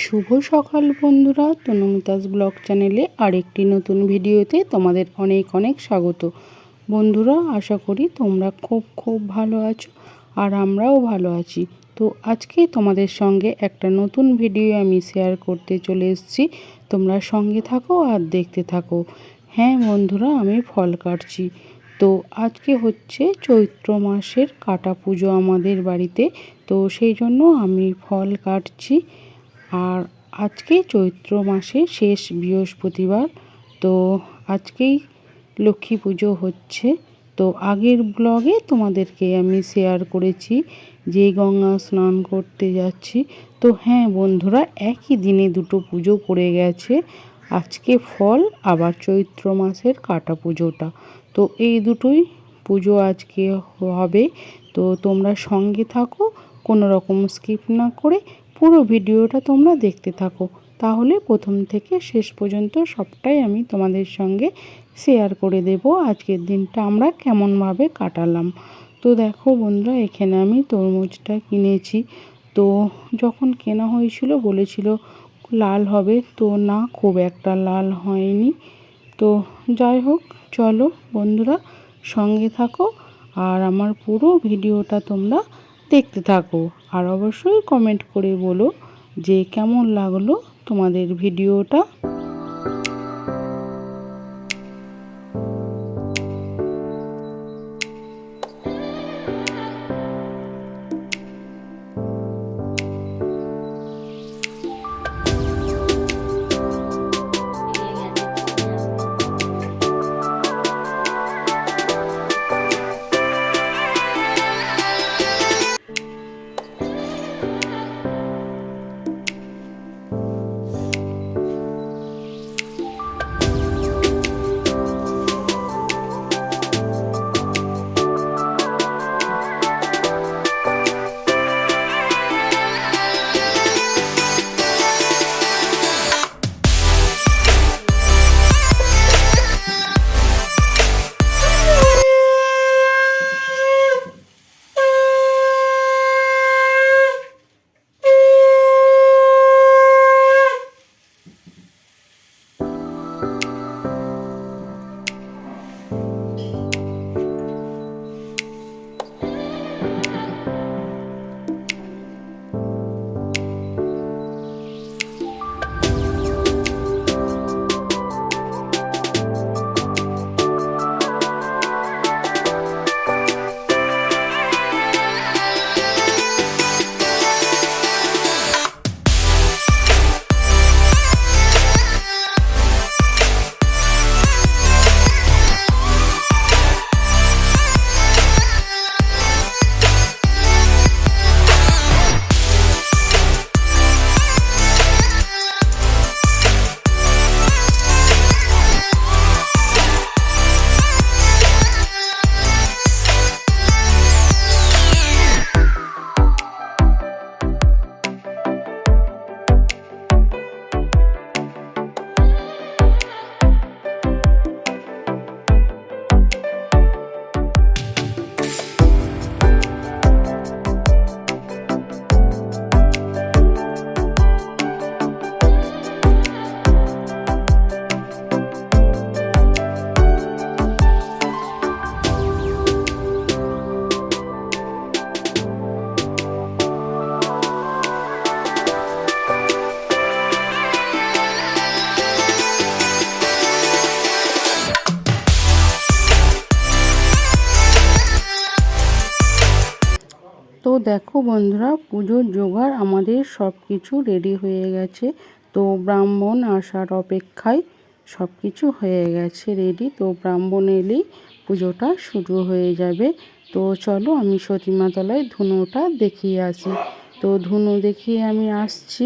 শুভ সকাল বন্ধুরা, তনুমিতাস ব্লগ চ্যানেলে আরেকটি নতুন ভিডিওতে তোমাদের অনেক অনেক স্বাগত। বন্ধুরা, আশা করি তোমরা খুব ভালো আছো আর আমরাও ভালো আছি। তো আজকে তোমাদের সঙ্গে একটা নতুন ভিডিও আমি শেয়ার করতে চলে এসেছি। তোমরা সঙ্গে থাকো আর দেখতে থাকো। হ্যাঁ বন্ধুরা, আমি ফল কাটছি। তো আজকে হচ্ছে চৈত্র মাসের কাটা পুজো আমাদের বাড়িতে। তো সেই জন্য আমি ফল কাটছি। আর আজকে চৈত্র মাসে শেষ বৃহস্পতিবার। তো আজকেই লক্ষ্মী পুজো হচ্ছে। তো আগের ব্লগে তোমাদেরকে আমি শেয়ার করেছি যে গঙ্গা স্নান করতে যাচ্ছি। তো হ্যাঁ বন্ধুরা, একই দিনে দুটো পুজো পড়ে গেছে, আজকে ফল আবার চৈত্র মাসের কাটা পুজোটা। তো এই দুটোই পুজো আজকে হবে। তো তোমরা সঙ্গে থাকো, কোনো রকম স্কিপ না করে পুরো ভিডিওটা তোমরা দেখতে থাকো, তাহলে প্রথম থেকে শেষ পর্যন্ত সবটাই আমি তোমাদের সঙ্গে শেয়ার করে দেব আজকের দিনটা আমরা কেমনভাবে কাটালাম। তো দেখো বন্ধুরা, এখানে আমি তরমুজটা কিনেছি। তো যখন কেনা হয়েছিল বলেছিল লাল হবে, তো না, খুব একটা লাল হয়নি। তো যাই হোক, চলো বন্ধুরা সঙ্গে থাকো আর আমার পুরো ভিডিওটা তোমরা দেখতে থাকো। আর অবশ্যই কমেন্ট করে বলো যে কেমন লাগলো তোমাদের ভিডিওটা। তো দেখো বন্ধুরা, পুজোর জোগাড় আমাদের সব কিছু রেডি হয়ে গেছে। তো ব্রাহ্মণ আসার অপেক্ষায় সব কিছু হয়ে গেছে রেডি। তো ব্রাহ্মণ এলেই পুজোটা শুরু হয়ে যাবে। তো চলো আমি সতীমাতলায় ধুনোটা দেখিয়ে আসি। তো ধুনো দেখিয়ে আমি আসছি।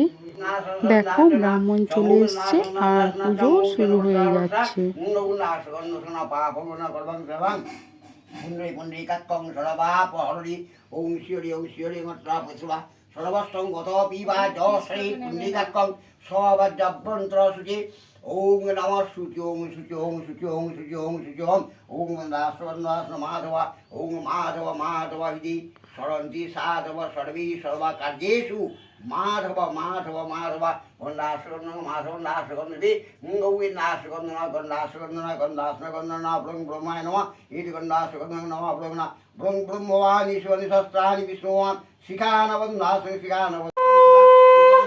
দেখো ব্রাহ্মণ চলে এসছে আর পুজো শুরু হয়ে যাচ্ছে। পুণ্ডরী পুণ্ডরীকাক্ষং সরবা পহরি ওং শিয়রি মত্রা পশুবা সর্বস্তং গত পিবা জশ্রী পুণ্ডরীকাক্ষং সবজ্জন্ত্র শুচি ওং নম শুচি ওং শুচি ওং শুচি ওং শুচি ওং শুচি ওং ওং দাস মাধব ওং মাধব মাধব বিধি সরন্তি সাধব সর্বী সর্বকার্যেষু মাধব মাধব মাধব গন্ধাসগন্ধ মাধব নাশগন্ধি গোবিন্দাসগন্ধনা গন্ধাসগন্ধনা গন্ধাসগন্ধনা ব্রং ব্রহ্মায় নমঃ ইতি গন্ধাসগন্ধ নমঃ ব্রহ্মণা ব্রং ব্রহ্মবাণী শিবানি সহস্রাণি বিষ্ণুবান শিখানবন্ধাস শিখানব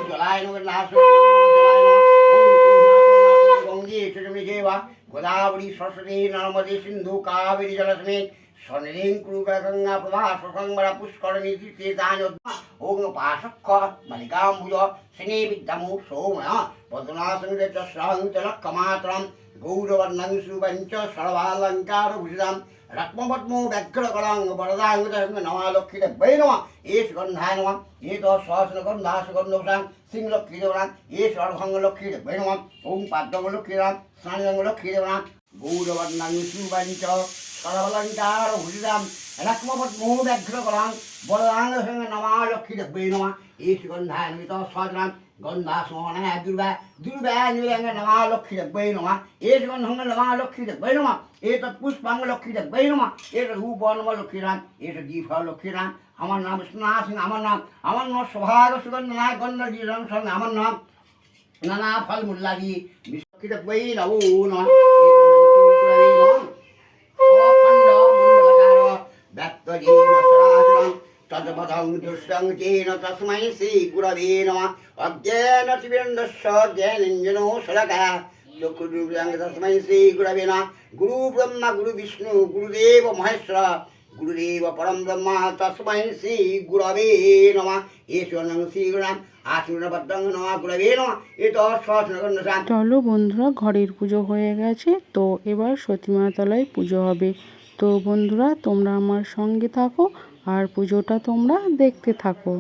জলায় নমঃ জলায় নমঃ গঙ্গে চরমিজেবা গোদাবরী সরস্বতী নর্মদে সিন্ধু কাবেরী জলসমেত স্বর্ণিং কুরুকা গঙ্গা প্রভা সুসংবরা পুষ্করণী তীর্থানি ওং পাশক্ষ মালিকাম্বুজ স্নে বিদ্যামু সৌময় পদ্মনাসংযে চ সহংচলক্ষমাত্রম গৌরবর্ণং সুপঞ্চ সর্বালঙ্কার ভূষিতাম রত্মপদ্মো ব্যঘ্রকরাং বরদাঙ্গ নমালক্ষিতে বৈ নমঃ এষ গন্ধায় নমঃ এত সহস্র গন্ধাসগন্ধোষাং সিংলক্ষী দেবনাং এ সর্বঙ্গ লক্ষ্মী বৈ নমঃ ওং পাদ্মঙ্গ লক্ষ্মীরাম স্নানঙ্গ লক্ষ্মী দেবনাং গৌরবর্ণং সুপঞ্চ সর্বালঙ্কার ভূষিতাম রত্মপদ্মো ব্যঘ্রকরাং বরদাঙ্গ নমালক্ষিতে বৈ নমঃ এষ গন্ধায় নমিত সহস্রাং গন্ধাসমনে দুর্বা দুর্বা নিরঙ্গ নমালক্ষীতে বৈ নমঃ এষ গন্ধঙ্গ নমালক্ষীতে বৈ নমঃ এতৎ পুষ্পাঙ্গ লক্ষ্মীতে বৈ নমঃ এত রূপর্ণম লক্ষ্মীরাম এত দীপ লক্ষ্মীরাম আমার নাম স্নাস আমার নাম সৌভাগ্য সুগন্ধ নায় গন্ধ জীবন সঙ্গে আমার নাম নানা ফল মূল্যাদি বিশ্বক্ষিতে বৈ নমো নমঃ অখণ্ড মণ্ডলকার ব্যক্ত জীব সরাসরম তদ্পদং দুষ্টং চেন তস্मै শ্রী গুরবে নমঃ অজ্ঞান শিবেন্দস্য জ্ঞানঞ্জনো শলাকা চক্ষুর্বিং তস্मै শ্রী গুরবে নমঃ গুরু ব্রহ্মা গুরু বিষ্ণু গুরুদেব মহেশ্বর গুরুদেব পরম ব্রহ্মা তস্मै শ্রী গুরবে নমঃ ঈশ্বরং শ্রী গুরাম আশীর্বাদং নমঃ গুরবে নমঃ এত সহস্রগন্ধ। চলো বন্ধুরা, ঘরের পুজো হয়ে গেছে, তো এবার সতীমা তলায় পুজো হবে। তো বন্ধুরা, তোমরা আমার সঙ্গে থাকো আর পুজোটা তোমরা দেখতে থাকো।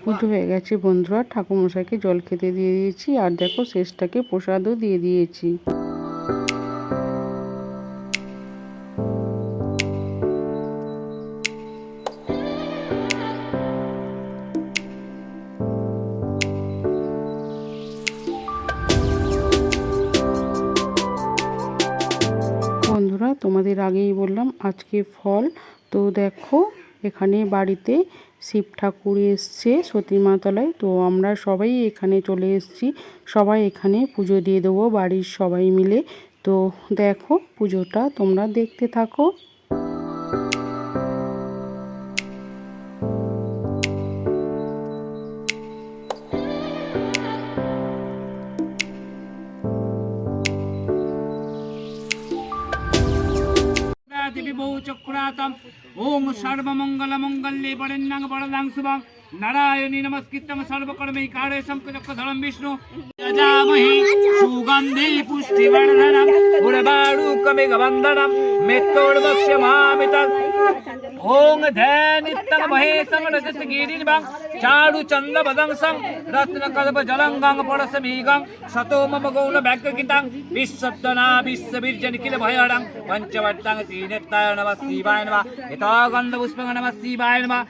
পুজো হয়ে গেছে বন্ধুরা, ঠাকুরমশাইকে জল খেতে দিয়ে দিয়েছি, আর দেখো শেষটাকে প্রসাদও দিয়ে দিয়েছি। বন্ধুরা, তোমাদের আগেই বললাম আজকে ফল। তো দেখো, এখানে বাড়িতে শিব ঠাকুর এসছে সতীমা তলায়, তো আমরা সবাই এখানে চলে এসেছি, সবাই এখানে পুজো দিয়ে দেবো বাড়ির সবাই মিলে। তো দেখো, পুজোটা তোমরা দেখতে থাকো। ओम सर्वमंगल मंगल्ये वरेण्यं वरदां शुभं नारायणी नमस्कृतं सर्वकर्मैकारे शंखचक्रधरं विष्णु यजामहे सुगन्धि पुष्टिवर्धनं उर्वारुकमेघवन्दनं मेत्तोर्वक्ष्यमामितम् ओम ध्यानितं महेशं रजतगिरिर्वं चारुचन्द्रवदंसं रत्नकल्पजलङ्गं परशमीगं सतो मम गौणव्याघ्रगितं विश्वद्वना विश्ववीर्यनिखिलभयहरं पञ्चवट्टं त्रिनेत्राय नमः शिवाय नमः यथा गन्धपुष्पं नमः शिवाय नमः।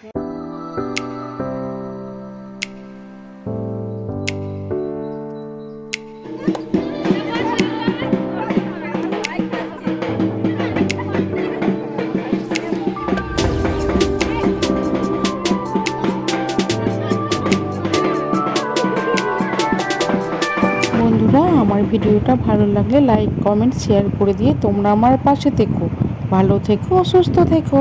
বন্ধুরা, আমার ভিডিওটা ভালো লাগলে লাইক কমেন্ট শেয়ার করে দিয়ে তোমরা আমার পাশে থেকো। ভালো থেকো, সুস্থ থেকো।